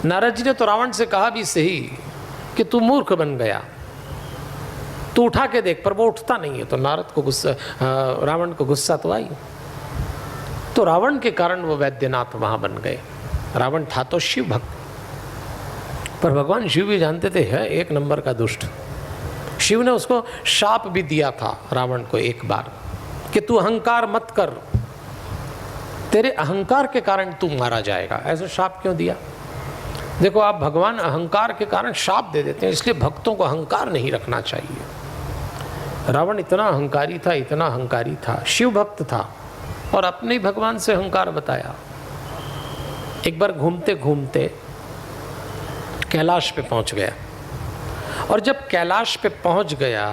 नारद जी ने तो रावण से कहा भी सही कि तू मूर्ख बन गया, तू उठा के देख, पर वो उठता नहीं है। तो नारद को गुस्सा, रावण को गुस्सा तो आई। तो रावण के कारण वो वैद्यनाथ वहां बन गए। रावण था तो शिव भक्त, पर भगवान शिव भी जानते थे है एक नंबर का दुष्ट। शिव ने उसको शाप भी दिया था रावण को एक बार कि तू अहंकार मत कर, तेरे अहंकार के कारण तू मारा जाएगा। ऐसा शाप क्यों दिया? देखो आप, भगवान अहंकार के कारण शाप दे देते हैं, इसलिए भक्तों को अहंकार नहीं रखना चाहिए। रावण इतना अहंकारी था, इतना अहंकारी था, शिव भक्त था और अपने ही भगवान से अहंकार बताया। एक बार घूमते घूमते कैलाश पे पहुंच गया, और जब कैलाश पे पहुंच गया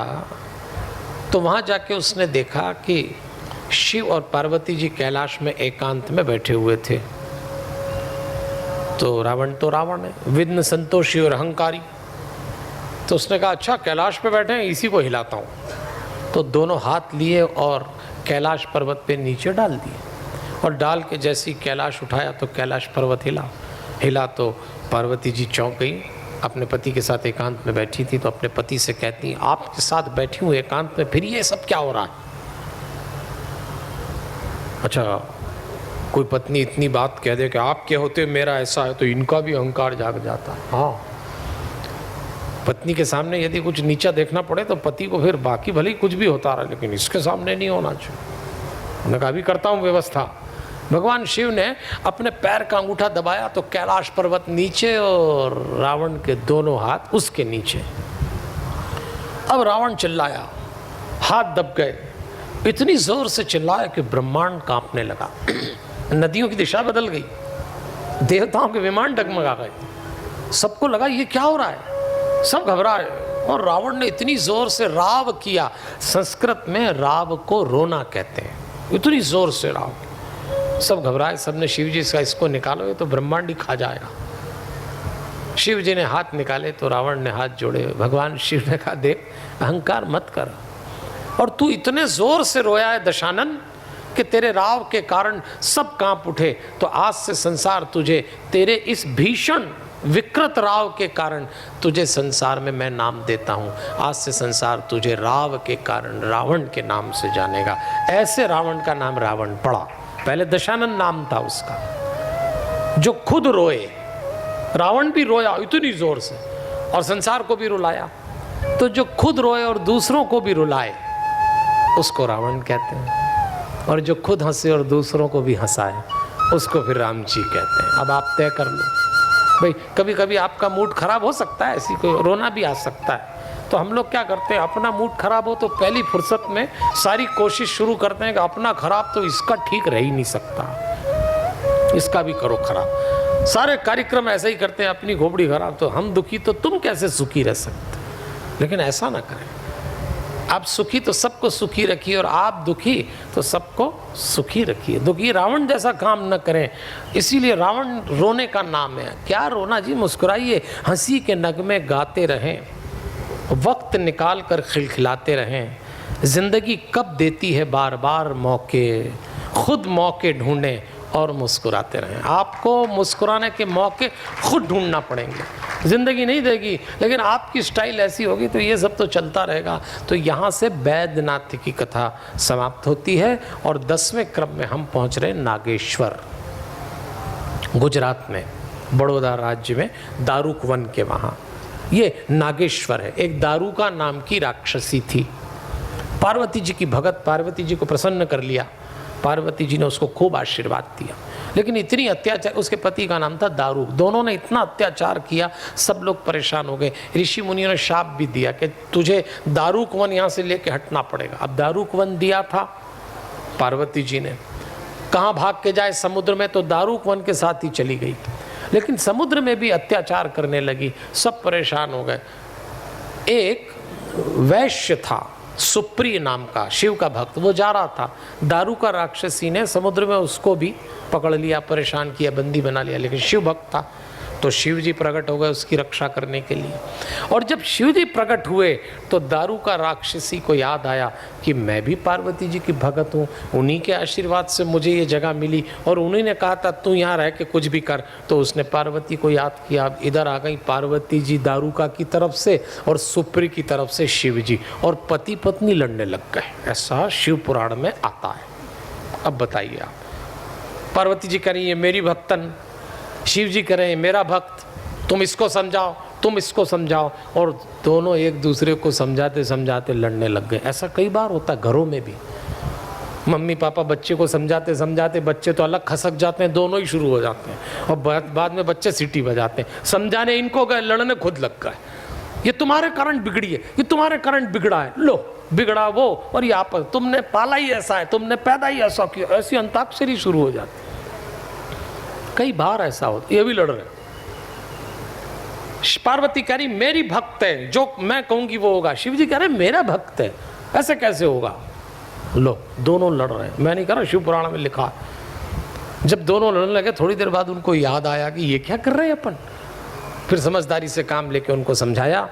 तो वहां जाके उसने देखा कि शिव और पार्वती जी कैलाश में एकांत में बैठे हुए थे। तो रावण है, विघ्न संतोषी और अहंकारी। तो उसने कहा अच्छा कैलाश पे बैठे हैं, इसी को हिलाता हूँ। तो दोनों हाथ लिए और कैलाश पर्वत पे नीचे डाल दिए, और डाल के जैसी कैलाश उठाया तो कैलाश पर्वत हिला तो पार्वती जी चौंक गई। अपने पति के साथ एकांत में बैठी थी तो अपने पति से कहती, आपके साथ बैठी हूँ एकांत में, फिर ये सब क्या हो रहा है? अच्छा, कोई पत्नी इतनी बात कह दे कि आपके होते मेरा ऐसा है, तो इनका भी अहंकार जाग जाता है। हाँ, पत्नी के सामने यदि कुछ नीचा देखना पड़े तो पति को फिर बाकी भले ही कुछ भी होता रहा, लेकिन इसके सामने नहीं होना चाहिए। उन्होंने कहा, अभी करता हूँ व्यवस्था। भगवान शिव ने अपने पैर का अंगूठा दबाया तो कैलाश पर्वत नीचे और रावण के दोनों हाथ उसके नीचे। अब रावण चिल्लाया, हाथ दब गए, इतनी जोर से चिल्लाया कि ब्रह्मांड कांपने लगा, नदियों की दिशा बदल गई, देवताओं के विमान डगमगा गए, सबको लगा ये क्या हो रहा है, सब घबराए। और रावण ने इतनी जोर से राव किया, संस्कृत में राव को रोना कहते हैं, इतनी जोर से राव, सब घबराए। सबने शिव जी का इसको निकालो, ये तो ब्रह्मांड ही खा जाएगा। शिव जी ने हाथ निकाले तो रावण ने हाथ जोड़े। भगवान शिव ने कहा, देख अहंकार मत कर, और तू इतने जोर से रोया है दशानन कि तेरे राव के कारण सब कांप उठे। तो आज से संसार तुझे, तेरे इस भीषण विकृत राव के कारण तुझे संसार में मैं नाम देता हूँ। आज से संसार तुझे राव के कारण रावण के नाम से जानेगा। ऐसे रावण का नाम रावण पड़ा। पहले दशानन नाम था उसका, जो खुद रोए। रावण भी रोया इतनी जोर से और संसार को भी रुलाया। तो जो खुद रोए और दूसरों को भी रुलाए उसको रावण कहते हैं, और जो खुद हंसे और दूसरों को भी हंसाए उसको फिर राम जी कहते हैं। अब आप तय कर लो भाई, कभी कभी आपका मूड खराब हो सकता है, ऐसी कोई रोना भी आ सकता है। तो हम लोग क्या करते हैं, अपना मूड खराब हो तो पहली फुर्सत में सारी कोशिश शुरू करते हैं कि अपना खराब तो इसका ठीक रह ही नहीं सकता, इसका भी करो खराब। सारे कार्यक्रम ऐसे ही करते हैं, अपनी घोपड़ी खराब तो हम दुखी, तो तुम कैसे सुखी रह सकते? लेकिन ऐसा ना करें। आप सुखी तो सबको सुखी रखिए, और आप दुखी तो सबको सुखी रखिए। दुखी रावण जैसा काम न करें। इसीलिए रावण रोने का नाम है। क्या रोना जी, मुस्कुराइए, हंसी के नगमे गाते रहें, वक्त निकाल कर खिलखिलाते रहें। जिंदगी कब देती है बार बार मौके, खुद मौके ढूंढें और मुस्कुराते रहें। आपको मुस्कुराने के मौके खुद ढूंढना पड़ेंगे, जिंदगी नहीं देगी। लेकिन आपकी स्टाइल ऐसी होगी तो ये सब तो चलता रहेगा। तो यहाँ से बैद्यनाथ की कथा समाप्त होती है और 10वें क्रम में हम पहुँच रहे नागेश्वर, गुजरात में, बड़ौदा राज्य में, दारुक वन के वहाँ। ये नागेश्वर है। एक दारुका नाम की राक्षसी थी, पार्वती जी की भगत, पार्वती जी को प्रसन्न कर लिया। पार्वती जी ने उसको खूब आशीर्वाद दिया, लेकिन इतनी अत्याचार, उसके पति का नाम था दारुक, दोनों ने इतना अत्याचार किया, सब लोग परेशान हो गए। ऋषि मुनियों ने शाप भी दिया कि तुझे दारुक वन यहाँ से लेके हटना पड़ेगा। अब दारुक वन दिया था पार्वती जी ने, कहाँ भाग के जाए, समुद्र में, तो दारुक वन के साथ ही चली गई। लेकिन समुद्र में भी अत्याचार करने लगी, सब परेशान हो गए। एक वैश्य था, सुप्रिय नाम का, शिव का भक्त, वो जा रहा था। दारुका राक्षसी ने समुद्र में उसको भी पकड़ लिया, परेशान किया, बंदी बना लिया, लेकिन शिव भक्त था। तो शिव जी प्रकट हो गए उसकी रक्षा करने के लिए। और जब शिव जी प्रकट हुए तो दारू का राक्षसी को याद आया कि मैं भी पार्वती जी की भगत हूँ, उन्हीं के आशीर्वाद से मुझे ये जगह मिली और उन्हीं ने कहा था तू यहाँ रह के कुछ भी कर। तो उसने पार्वती को याद किया। अब इधर आ गई पार्वती जी दारूका की तरफ से और सुप्री की तरफ से शिव जी, और पति पत्नी लड़ने लग गए। ऐसा शिव पुराण में आता है। अब बताइए आप, पार्वती जी कह रही है मेरी भक्तन, शिव जी कह रहे हैं मेरा भक्त, तुम इसको समझाओ तुम इसको समझाओ, और दोनों एक दूसरे को समझाते समझाते लड़ने लग गए। ऐसा कई बार होता है घरों में भी। मम्मी पापा बच्चे को समझाते समझाते बच्चे तो अलग खसक जाते हैं, दोनों ही शुरू हो जाते हैं, और बाद में बच्चे सीटी बजाते हैं। समझाने इनको गए, लड़ने खुद लग गए। ये तुम्हारे कारण बिगड़ी है, ये तुम्हारे कारण बिगड़ा है, लो बिगड़ा वो, और ये आप तुमने पाला ही ऐसा है, तुमने पैदा ही ऐसा किया। ऐसी अंताक्षरी शुरू हो जाती। कई बार ऐसा होता, ये भी लड़ रहे। पार्वती कह रही मेरी भक्त है, जो मैं कहूंगी वो होगा। शिव जी कह रहे मेरा भक्त है, ऐसे कैसे होगा। लो दोनों लड़ रहे हैं। मैं नहीं कह रहा, शिव पुराण में लिखा। जब दोनों लड़ने लगे थोड़ी देर बाद उनको याद आया कि ये क्या कर रहे हैं अपन। फिर समझदारी से काम लेके उनको समझाया।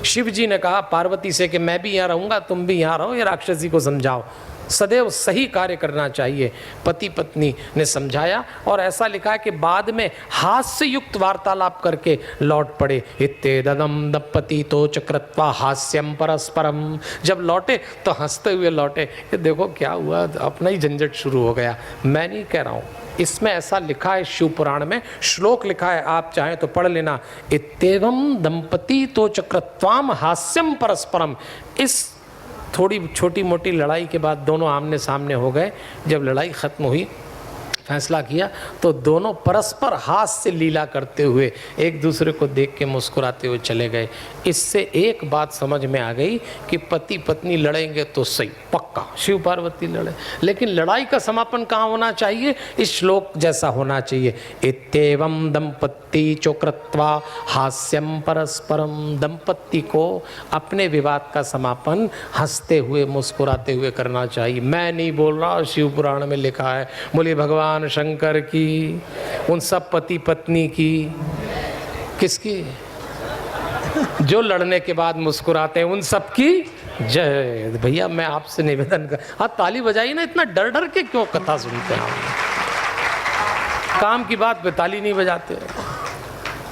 शिव जी ने कहा पार्वती से कि मैं भी यहाँ रहूंगा, तुम भी यहाँ रहो, ये राक्षसी को समझाओ, सदैव सही कार्य करना चाहिए। पति पत्नी ने समझाया और ऐसा लिखा है कि बाद में हास्य युक्त वार्तालाप करके लौट पड़े। इत्तेदम दंपति तो चक्रत्वा हास्यम परस्परम। जब लौटे तो हंसते हुए लौटे। ये देखो क्या हुआ, अपना ही झंझट शुरू हो गया। मैं नहीं कह रहा हूँ, इसमें ऐसा लिखा है शिव पुराण में, श्लोक लिखा है, आप चाहें तो पढ़ लेना। इत्तेवम दंपति तो चक्रत्वाम हास्यम परस्परम। इस थोड़ी छोटी मोटी लड़ाई के बाद दोनों आमने सामने हो गए। जब लड़ाई खत्म हुई, फैसला किया, तो दोनों परस्पर हास्य लीला करते हुए एक दूसरे को देख के मुस्कुराते हुए चले गए। इससे एक बात समझ में आ गई कि पति पत्नी लड़ेंगे तो सही, पक्का शिव पार्वती लड़े, लेकिन लड़ाई का समापन कहाँ होना चाहिए, इस श्लोक जैसा होना चाहिए। इत्येवं दंपति चोकृत्वा हास्यम परस्परम। दंपति को अपने विवाद का समापन हंसते हुए मुस्कुराते हुए करना चाहिए। मैं नहीं बोल रहा, शिव पुराण में लिखा है। बोले भगवान शंकर की, उन सब पति पत्नी की, किसकी, जो लड़ने के बाद मुस्कुराते हैं उन सब की जय। भैया मैं आपसे निवेदन कर, हाँ ताली बजाइए ना, इतना डर डर के क्यों कथा सुनते हैं आप। काम की बात पे ताली नहीं बजाते,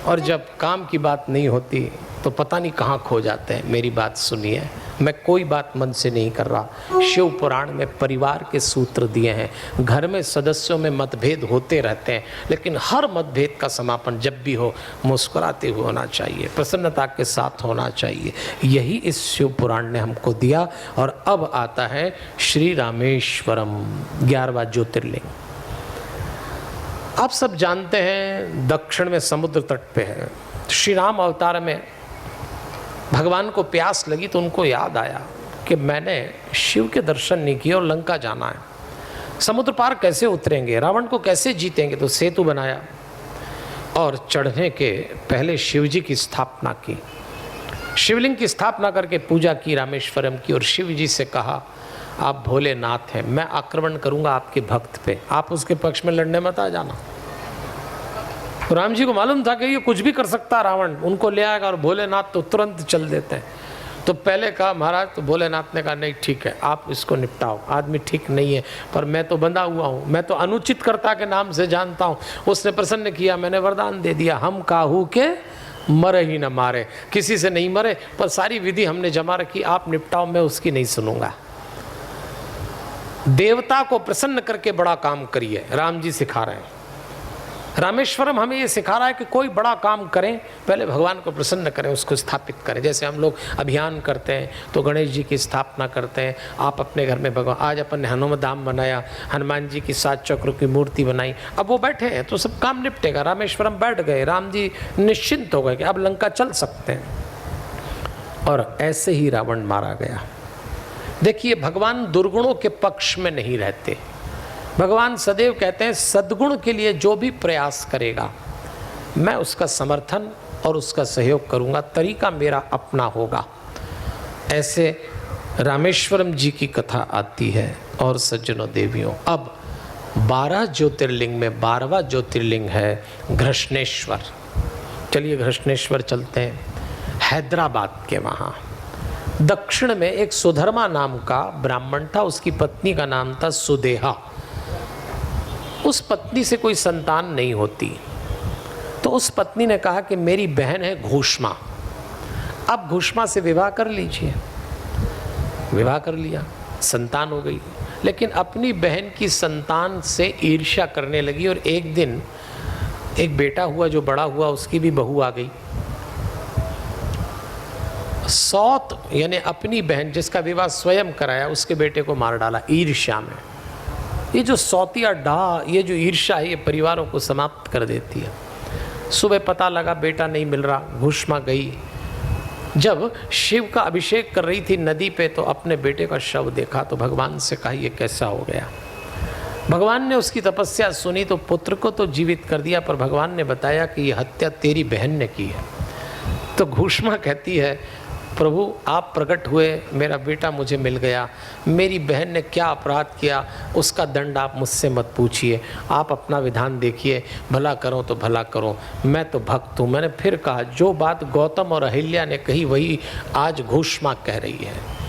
और जब काम की बात नहीं होती तो पता नहीं कहाँ खो जाते हैं। मेरी बात सुनिए, मैं कोई बात मन से नहीं कर रहा। शिव पुराण में परिवार के सूत्र दिए हैं। घर में सदस्यों में मतभेद होते रहते हैं, लेकिन हर मतभेद का समापन जब भी हो मुस्कुराते हुए होना चाहिए, प्रसन्नता के साथ होना चाहिए। यही इस शिव पुराण ने हमको दिया। और अब आता है श्री रामेश्वरम, 11वां ज्योतिर्लिंग। आप सब जानते हैं दक्षिण में समुद्र तट पे है। श्री राम अवतार में भगवान को प्यास लगी तो उनको याद आया कि मैंने शिव के दर्शन नहीं किए और लंका जाना है। समुद्र पार कैसे उतरेंगे, रावण को कैसे जीतेंगे, तो सेतु बनाया और चढ़ने के पहले शिव जी की स्थापना की। शिवलिंग की स्थापना करके पूजा की रामेश्वरम की, और शिव जी से कहा आप भोलेनाथ हैं, मैं आक्रमण करूंगा आपके भक्त पे, आप उसके पक्ष में लड़ने मत आ जाना। तो राम जी को मालूम था कि ये कुछ भी कर सकता है रावण, उनको ले आएगा, और भोलेनाथ तो तुरंत चल देते हैं। तो पहले कहा महाराज, तो भोलेनाथ ने कहा नहीं ठीक है, आप इसको निपटाओ, आदमी ठीक नहीं है, पर मैं तो बंधा हुआ हूँ, मैं तो अनुचित कर्ता के नाम से जानता हूँ। उसने प्रसन्न किया, मैंने वरदान दे दिया, हम काहू के मरे ही न मारे, किसी से नहीं मरे, पर सारी विधि हमने जमा रखी, आप निपटाओ, मैं उसकी नहीं सुनूंगा। देवता को प्रसन्न करके बड़ा काम करिए, राम जी सिखा रहे हैं। रामेश्वरम हमें ये सिखा रहा है कि कोई बड़ा काम करें, पहले भगवान को प्रसन्न करें, उसको स्थापित करें। जैसे हम लोग अभियान करते हैं तो गणेश जी की स्थापना करते हैं। आप अपने घर में भगवान, आज अपन ने हनुमान धाम बनाया, हनुमान जी की 7 चक्र की मूर्ति बनाई, अब वो बैठे हैं तो सब काम निपटेगा। रामेश्वरम बैठ गए, राम जी निश्चिंत हो गए कि अब लंका चल सकते हैं। और ऐसे ही रावण मारा गया। देखिए भगवान दुर्गुणों के पक्ष में नहीं रहते। भगवान सदैव कहते हैं सद्गुण के लिए जो भी प्रयास करेगा मैं उसका समर्थन और उसका सहयोग करूंगा, तरीका मेरा अपना होगा। ऐसे रामेश्वरम जी की कथा आती है। और सज्जनों देवियों, अब 12 ज्योतिर्लिंग में 12वां ज्योतिर्लिंग है घृष्णेश्वर। चलिए घृष्णेश्वर चलते हैं। हैदराबाद के वहाँ दक्षिण में एक सुधर्मा नाम का ब्राह्मण था, उसकी पत्नी का नाम था सुदेहा। उस पत्नी से कोई संतान नहीं होती, तो उस पत्नी ने कहा कि मेरी बहन है घूष्मा, अब घूष्मा से विवाह कर लीजिए। विवाह कर लिया, संतान हो गई, लेकिन अपनी बहन की संतान से ईर्ष्या करने लगी। और एक दिन एक बेटा हुआ, जो बड़ा हुआ उसकी भी बहू आ गई। सौत यानी अपनी बहन जिसका विवाह स्वयं कराया, उसके बेटे को मार डाला ईर्ष्या में। ये जो सौतिया डाह, ये जो ईर्ष्या है, ये परिवारों को समाप्त कर देती है। सुबह पता लगा बेटा नहीं मिल रहा, घूष्मा गई। जब शिव का अभिषेक कर रही थी नदी पे, तो अपने बेटे का शव देखा, तो भगवान से कहा ये कैसा हो गया। भगवान ने उसकी तपस्या सुनी तो पुत्र को तो जीवित कर दिया, पर भगवान ने बताया कि ये हत्या तेरी बहन ने की है। तो घूष्मा कहती है, प्रभु आप प्रकट हुए, मेरा बेटा मुझे मिल गया, मेरी बहन ने क्या अपराध किया उसका दंड आप मुझसे मत पूछिए, आप अपना विधान देखिए, भला करो तो भला करो, मैं तो भक्त हूँ। मैंने फिर कहा, जो बात गौतम और अहिल्या ने कही वही आज घूष्मा कह रही है।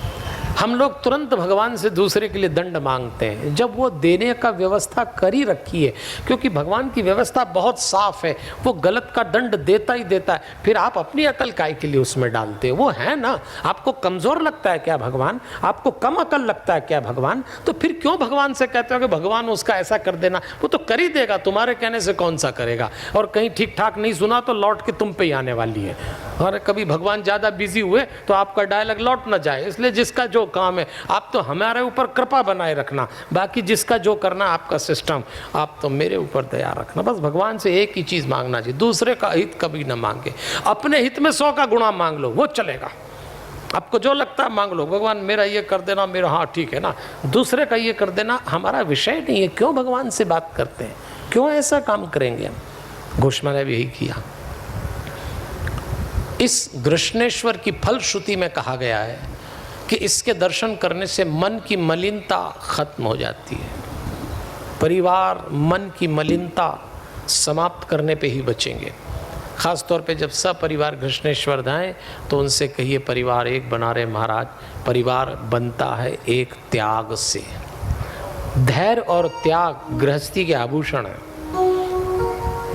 हम लोग तुरंत भगवान से दूसरे के लिए दंड मांगते हैं, जब वो देने का व्यवस्था कर ही रखी है, क्योंकि भगवान की व्यवस्था बहुत साफ है, वो गलत का दंड देता ही देता है। फिर आप अपनी अकल काय के लिए उसमें डालते हो? वो है ना, आपको कमज़ोर लगता है क्या भगवान? आपको कम अकल लगता है क्या भगवान? तो फिर क्यों भगवान से कहते हो कि भगवान उसका ऐसा कर देना? वो तो कर ही देगा, तुम्हारे कहने से कौन सा करेगा। और कहीं ठीक ठाक नहीं सुना तो लौट के तुम पे ही आने वाली है। और कभी भगवान ज़्यादा बिजी हुए तो आपका डायलॉग लौट ना जाए, इसलिए जिसका जो काम है आप तो हमारे ऊपर कृपा बनाए रखना, बाकी जिसका जो करना आपका सिस्टम, आप तो मेरे ऊपर दया रखना। बस भगवान से एक ही चीज़ मांगना चाहिए, दूसरे का हित कभी ना मांगे, अपने हित में 100 का गुणा मांग लो, वो चलेगा। आपको जो लगता है मांग लो, भगवान मेरा ये कर देना, मेरा हाँ ठीक है ना, दूसरे का ये कर देना हमारा विषय नहीं है। क्यों भगवान से बात करते हैं? क्यों ऐसा काम करेंगे हम? घोषणा ने भी यही किया। इस घृष्णेश्वर की फलश्रुति में कहा गया है कि इसके दर्शन करने से मन की मलिनता खत्म हो जाती है। परिवार मन की मलिनता समाप्त करने पे ही बचेंगे। ख़ास तौर पे जब सब परिवार घृष्णेश्वर जाएं तो उनसे कहिए परिवार एक बना रहे महाराज। परिवार बनता है एक त्याग से। धैर्य और त्याग गृहस्थी के आभूषण है।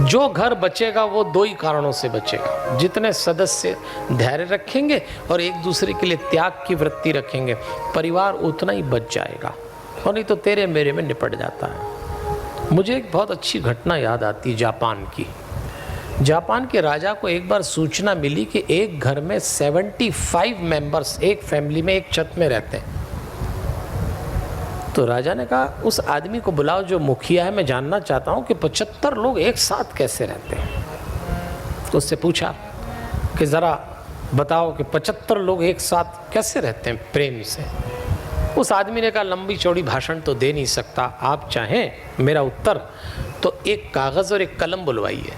जो घर बचेगा वो 2 ही कारणों से बचेगा, जितने सदस्य धैर्य रखेंगे और एक दूसरे के लिए त्याग की वृत्ति रखेंगे, परिवार उतना ही बच जाएगा। और नहीं तो तेरे मेरे में निपट जाता है। मुझे एक बहुत अच्छी घटना याद आती जापान की। जापान के राजा को एक बार सूचना मिली कि एक घर में 75 मेंबर्स एक फैमिली में एक छत में रहते हैं। तो राजा ने कहा उस आदमी को बुलाओ जो मुखिया है, मैं जानना चाहता हूँ कि 75 लोग एक साथ कैसे रहते हैं। तो उससे पूछा कि ज़रा बताओ कि 75 लोग एक साथ कैसे रहते हैं प्रेम से। उस आदमी ने कहा लंबी चौड़ी भाषण तो दे नहीं सकता, आप चाहें मेरा उत्तर तो एक कागज़ और एक कलम बुलवाइए।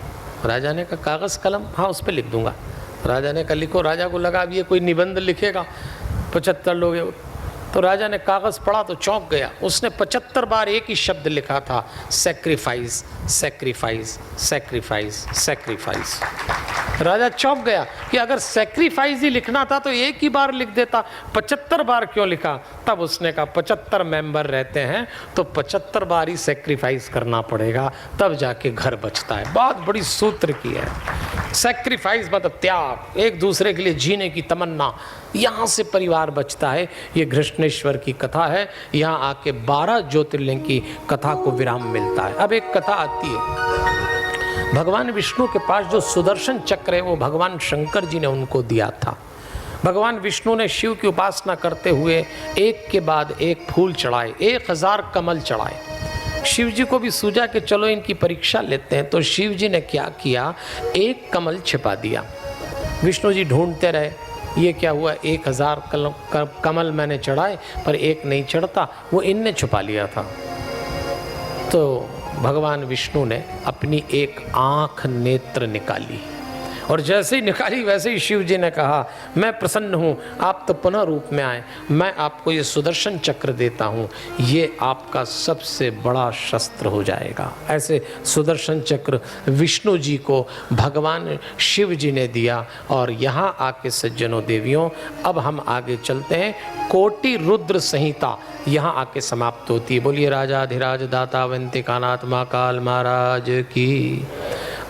राजा ने कहा कागज़ कलम, हाँ उस पर लिख दूंगा। राजा ने कहा लिखो। राजा को लगा अब ये कोई निबंध लिखेगा, 75 लोग। तो राजा ने कागज़ पढ़ा तो चौंक गया। उसने 75 बार एक ही शब्द लिखा था, सैक्रिफाइस सैक्रिफाइस सैक्रिफाइस सैक्रिफाइस। राजा चौंक गया कि अगर सैक्रिफाइस ही लिखना था तो एक ही बार लिख देता, 75 बार क्यों लिखा। तब उसने कहा 75 मेंबर रहते हैं तो 75 बार ही सैक्रिफाइस करना पड़ेगा, तब जाके घर बचता है। बहुत बड़ी सूत्र की है। सैक्रिफाइस मतलब त्याग, एक दूसरे के लिए जीने की तमन्ना, यहाँ से परिवार बचता है। ये घृष्णेश्वर की कथा है। यहाँ आके 12 ज्योतिर्लिंग की कथा को विराम मिलता है। अब एक कथा आती है, भगवान विष्णु के पास जो सुदर्शन चक्र है वो भगवान शंकर जी ने उनको दिया था। भगवान विष्णु ने शिव की उपासना करते हुए एक के बाद एक फूल चढ़ाए, 1000 कमल चढ़ाए। शिव जी को भी सूझा कि चलो इनकी परीक्षा लेते हैं। तो शिव जी ने क्या किया, एक कमल छिपा दिया। विष्णु जी ढूंढते रहे, ये क्या हुआ, 1000 कमल मैंने चढ़ाए पर एक नहीं चढ़ता, वो इनने छुपा लिया था। तो भगवान विष्णु ने अपनी एक आँख नेत्र निकाली और जैसे ही निकाली वैसे ही शिव जी ने कहा, मैं प्रसन्न हूँ, आप तो पुनः रूप में आए, मैं आपको ये सुदर्शन चक्र देता हूँ, ये आपका सबसे बड़ा शस्त्र हो जाएगा। ऐसे सुदर्शन चक्र विष्णु जी को भगवान शिव जी ने दिया। और यहाँ आके सज्जनों देवियों, अब हम आगे चलते हैं। कोटि रुद्र संहिता यहाँ आके समाप्त होती है। बोलिए राजाधिराज दाता अवंतिकानाथ महाकाल महाराज की।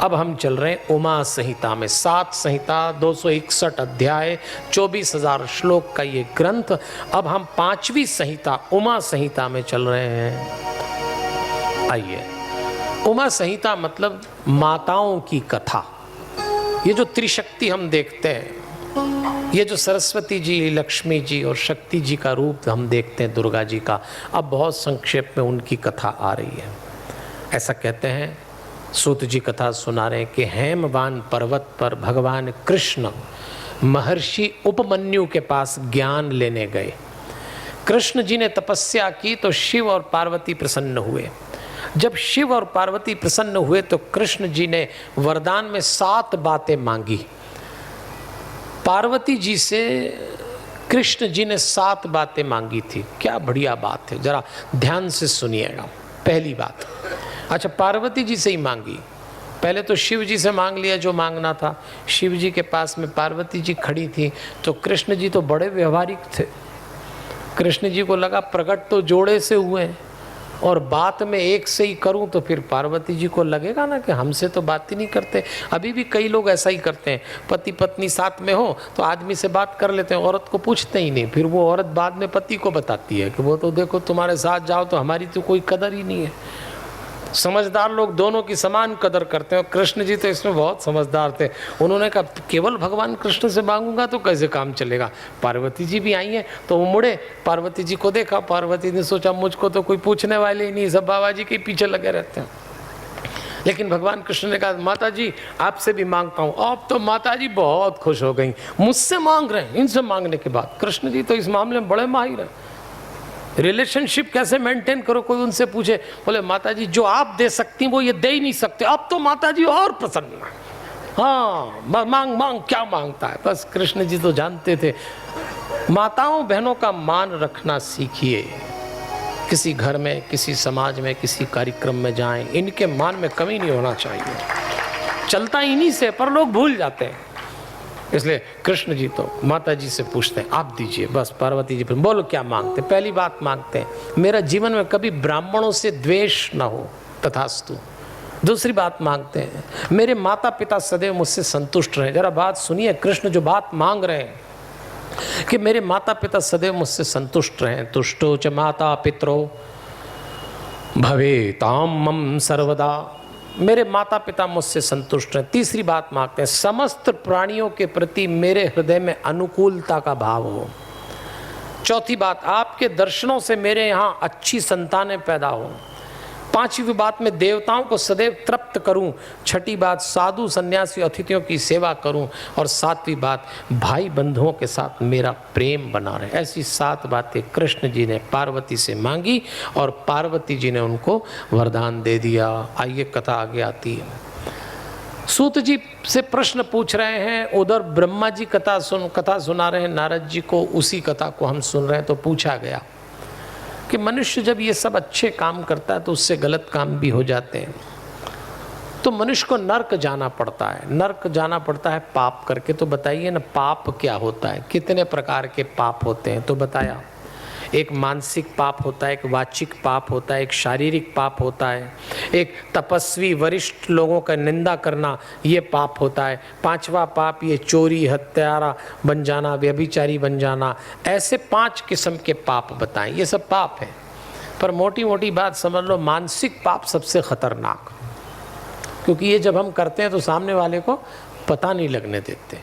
अब हम चल रहे हैं उमा संहिता में। 7 संहिता, 261 अध्याय, 24,000 श्लोक का ये ग्रंथ। अब हम 5वीं संहिता उमा संहिता में चल रहे हैं। आइए, उमा संहिता मतलब माताओं की कथा। ये जो त्रिशक्ति हम देखते हैं, ये जो सरस्वती जी, लक्ष्मी जी और शक्ति जी का रूप हम देखते हैं, दुर्गा जी का, अब बहुत संक्षेप में उनकी कथा आ रही है। ऐसा कहते हैं, सूत जी कथा सुना रहे हैं कि हेमवान पर्वत पर भगवान कृष्ण महर्षि उपमन्यु के पास ज्ञान लेने गए। कृष्ण जी ने तपस्या की तो शिव और पार्वती प्रसन्न हुए। जब शिव और पार्वती प्रसन्न हुए तो कृष्ण जी ने वरदान में 7 बातें मांगी। पार्वती जी से कृष्ण जी ने 7 बातें मांगी थी। क्या बढ़िया बात है, जरा ध्यान से सुनिएगा। पहली बात, अच्छा पार्वती जी से ही मांगी। पहले तो शिव जी से मांग लिया जो मांगना था। शिव जी के पास में पार्वती जी खड़ी थी तो कृष्ण जी तो बड़े व्यवहारिक थे। कृष्ण जी को लगा प्रकट तो जोड़े से हुए हैं और बात में एक से ही करूं तो फिर पार्वती जी को लगेगा ना कि हमसे तो बात ही नहीं करते। अभी भी कई लोग ऐसा ही करते हैं, पति पत्नी साथ में हो तो आदमी से बात कर लेते हैं, औरत को पूछते ही नहीं। फिर वो औरत बाद में पति को बताती है कि वो तो देखो तुम्हारे साथ जाओ तो हमारी तो कोई कदर ही नहीं है। समझदार लोग दोनों की समान कदर करते हैं और कृष्ण जी तो इसमें बहुत समझदार थे। उन्होंने कहा केवल भगवान कृष्ण से मांगूंगा तो कैसे काम चलेगा। पार्वती जी भी आई हैं तो वो मुड़े, पार्वती जी को देखा। पार्वती ने सोचा मुझको तो कोई पूछने वाले ही नहीं, सब बाबा जी के पीछे लगे रहते हैं। लेकिन भगवान कृष्ण ने कहा माता जी आपसे भी मांगता हूँ। अब तो माता जी बहुत खुश हो गई, मुझसे मांग रहे हैं। इनसे मांगने के बाद कृष्ण जी तो इस मामले में बड़े माहिर हैं। रिलेशनशिप कैसे मेंटेन करो, कोई उनसे पूछे, बोले माता जी जो आप दे सकती वो ये दे ही नहीं सकते। अब तो माता जी और प्रसन्न है। हाँ मांग मांग, क्या मांगता है। बस कृष्ण जी तो जानते थे। माताओं बहनों का मान रखना सीखिए। किसी घर में, किसी समाज में, किसी कार्यक्रम में जाएं, इनके मान में कमी नहीं होना चाहिए। चलता इन्हीं से, पर लोग भूल जाते हैं। इसलिए कृष्ण जी तो माता जी से पूछते हैं आप दीजिए। बस पार्वती जी बोलो क्या मांगते। पहली बात मांगते हैं मेरा जीवन में कभी ब्राह्मणों से द्वेष न हो, तथास्तु। दूसरी बात मांगते हैं मेरे माता पिता सदैव मुझसे संतुष्ट रहे। जरा बात सुनिए, कृष्ण जो बात मांग रहे हैं कि मेरे माता पिता सदैव मुझसे संतुष्ट रहें। तुष्टो च माता पितरो भवेताम मम सर्वदा। मेरे माता पिता मुझसे संतुष्ट हैं। तीसरी बात मांगते हैं समस्त प्राणियों के प्रति मेरे हृदय में अनुकूलता का भाव हो। चौथी बात आपके दर्शनों से मेरे यहाँ अच्छी संतानें पैदा हो। पांचवी बात में देवताओं को सदैव तृप्त करूं। छठी बात साधु सन्यासी अतिथियों की सेवा करूं। और सातवीं बात भाई बंधुओं के साथ मेरा प्रेम बना रहे। ऐसी 7 बातें कृष्ण जी ने पार्वती से मांगी और पार्वती जी ने उनको वरदान दे दिया। आइए कथा आगे आती है। सूत जी से प्रश्न पूछ रहे हैं, उधर ब्रह्मा जी कथा सुना रहे हैं नारद जी को। उसी कथा को हम सुन रहे हैं तो पूछा गया कि मनुष्य जब ये सब अच्छे काम करता है तो उससे गलत काम भी हो जाते हैं। तो मनुष्य को नर्क जाना पड़ता है। नर्क जाना पड़ता है पाप करके। तो बताइए ना पाप क्या होता है, कितने प्रकार के पाप होते हैं। तो बताया एक मानसिक पाप होता है, एक वाचिक पाप होता है, एक शारीरिक पाप होता है, एक तपस्वी वरिष्ठ लोगों का निंदा करना ये पाप होता है। 5वां पाप ये चोरी हत्यारा बन जाना, व्यभिचारी बन जाना। ऐसे 5 किस्म के पाप बताएं। ये सब पाप है, पर मोटी मोटी बात समझ लो मानसिक पाप सबसे खतरनाक, क्योंकि ये जब हम करते हैं तो सामने वाले को पता नहीं लगने देते।